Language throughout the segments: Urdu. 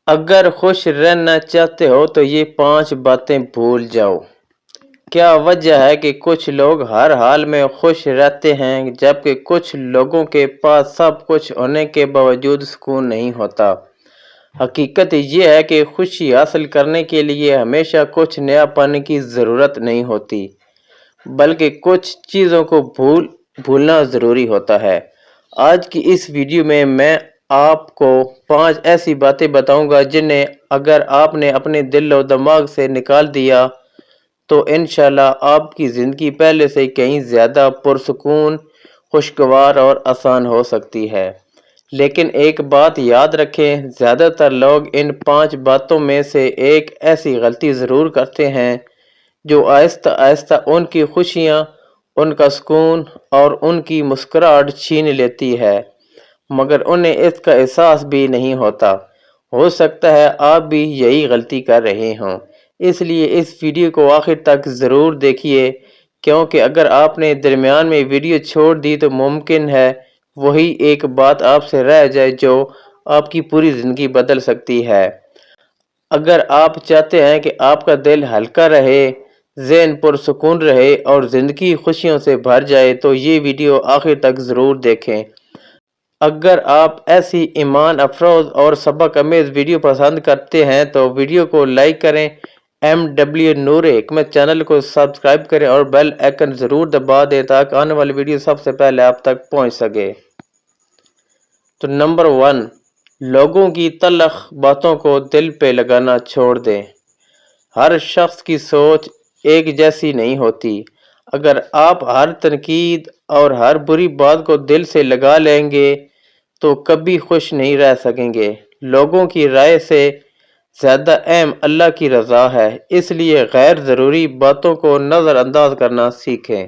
اگر خوش رہنا چاہتے ہو تو یہ 5 باتیں بھول جاؤ۔ کیا وجہ ہے کہ کچھ لوگ ہر حال میں خوش رہتے ہیں جبکہ کچھ لوگوں کے پاس سب کچھ ہونے کے باوجود سکون نہیں ہوتا؟ حقیقت یہ ہے کہ خوشی حاصل کرنے کے لیے ہمیشہ کچھ نیا پانے کی ضرورت نہیں ہوتی، بلکہ کچھ چیزوں کو بھولنا ضروری ہوتا ہے۔ آج کی اس ویڈیو میں آپ کو 5 ایسی باتیں بتاؤں گا جنہیں اگر آپ نے اپنے دل و دماغ سے نکال دیا تو انشاءاللہ آپ کی زندگی پہلے سے کہیں زیادہ پرسکون، خوشگوار اور آسان ہو سکتی ہے۔ لیکن ایک بات یاد رکھیں، زیادہ تر لوگ ان 5 باتوں میں سے ایک ایسی غلطی ضرور کرتے ہیں جو آہستہ آہستہ ان کی خوشیاں، ان کا سکون اور ان کی مسکراہٹ چھین لیتی ہے، مگر انہیں اس کا احساس بھی نہیں ہوتا۔ ہو سکتا ہے آپ بھی یہی غلطی کر رہے ہوں، اس لیے اس ویڈیو کو آخر تک ضرور دیکھیے، کیونکہ اگر آپ نے درمیان میں ویڈیو چھوڑ دی تو ممکن ہے وہی ایک بات آپ سے رہ جائے جو آپ کی پوری زندگی بدل سکتی ہے۔ اگر آپ چاہتے ہیں کہ آپ کا دل ہلکا رہے، ذہن پرسکون رہے اور زندگی خوشیوں سے بھر جائے تو یہ ویڈیو آخر تک ضرور دیکھیں۔ اگر آپ ایسی ایمان افروز اور سبق آمیز ویڈیو پسند کرتے ہیں تو ویڈیو کو لائک کریں، MW نور حکمت چینل کو سبسکرائب کریں اور بیل آئیکن ضرور دبا دیں تاکہ آنے والی ویڈیو سب سے پہلے آپ تک پہنچ سکے۔ تو نمبر 1، لوگوں کی تلخ باتوں کو دل پہ لگانا چھوڑ دیں۔ ہر شخص کی سوچ ایک جیسی نہیں ہوتی۔ اگر آپ ہر تنقید اور ہر بری بات کو دل سے لگا لیں گے تو کبھی خوش نہیں رہ سکیں گے۔ لوگوں کی رائے سے زیادہ اہم اللہ کی رضا ہے، اس لیے غیر ضروری باتوں کو نظر انداز کرنا سیکھیں۔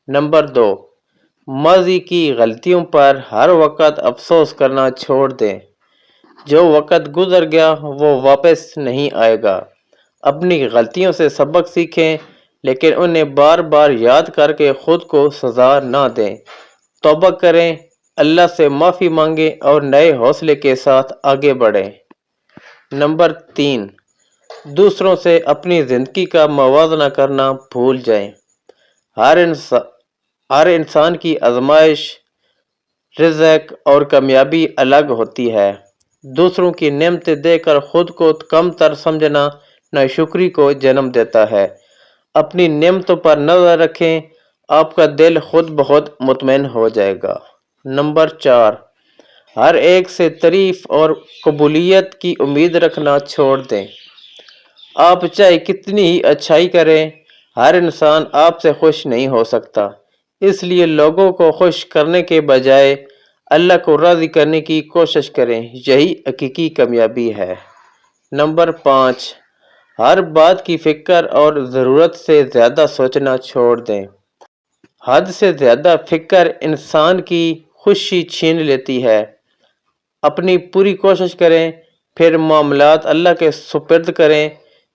نمبر 2، ماضی کی غلطیوں پر ہر وقت افسوس کرنا چھوڑ دیں۔ جو وقت گزر گیا وہ واپس نہیں آئے گا۔ اپنی غلطیوں سے سبق سیکھیں، لیکن انہیں بار بار یاد کر کے خود کو سزا نہ دیں۔ توبہ کریں، اللہ سے معافی مانگیں اور نئے حوصلے کے ساتھ آگے بڑھیں۔ نمبر 3، دوسروں سے اپنی زندگی کا موازنہ کرنا بھول جائیں۔ ہر انسان کی آزمائش، رزق اور کامیابی الگ ہوتی ہے۔ دوسروں کی نعمتیں دیکھ کر خود کو کم تر سمجھنا ناشکری کو جنم دیتا ہے۔ اپنی نعمتوں پر نظر رکھیں، آپ کا دل خود بخود مطمئن ہو جائے گا۔ نمبر 4، ہر ایک سے تعریف اور قبولیت کی امید رکھنا چھوڑ دیں۔ آپ چاہے کتنی ہی اچھائی کریں، ہر انسان آپ سے خوش نہیں ہو سکتا۔ اس لیے لوگوں کو خوش کرنے کے بجائے اللہ کو راضی کرنے کی کوشش کریں، یہی حقیقی کامیابی ہے۔ نمبر 5، ہر بات کی فکر اور ضرورت سے زیادہ سوچنا چھوڑ دیں۔ حد سے زیادہ فکر انسان کی خوشی چھین لیتی ہے۔ اپنی پوری کوشش کریں، پھر معاملات اللہ کے سپرد کریں۔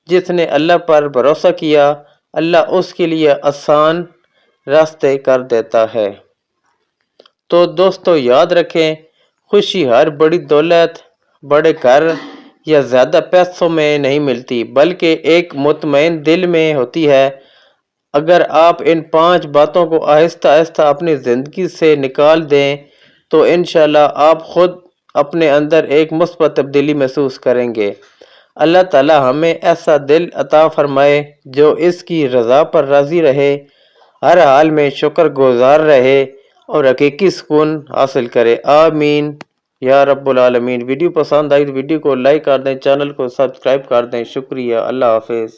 جس نے اللہ پر بھروسہ کیا، اللہ اس کے لیے آسان راستے کر دیتا ہے۔ تو دوستو یاد رکھیں، خوشی ہر بڑی دولت، بڑے گھر یا زیادہ پیسوں میں نہیں ملتی، بلکہ ایک مطمئن دل میں ہوتی ہے۔ اگر آپ ان 5 باتوں کو آہستہ آہستہ اپنی زندگی سے نکال دیں تو انشاءاللہ آپ خود اپنے اندر ایک مثبت تبدیلی محسوس کریں گے۔ اللہ تعالی ہمیں ایسا دل عطا فرمائے جو اس کی رضا پر راضی رہے، ہر حال میں شکر گزار رہے اور حقیقی سکون حاصل کرے۔ آمین یا رب العالمین۔ ویڈیو پسند آئی تو ویڈیو کو لائک کر دیں، چینل کو سبسکرائب کر دیں۔ شکریہ، اللہ حافظ۔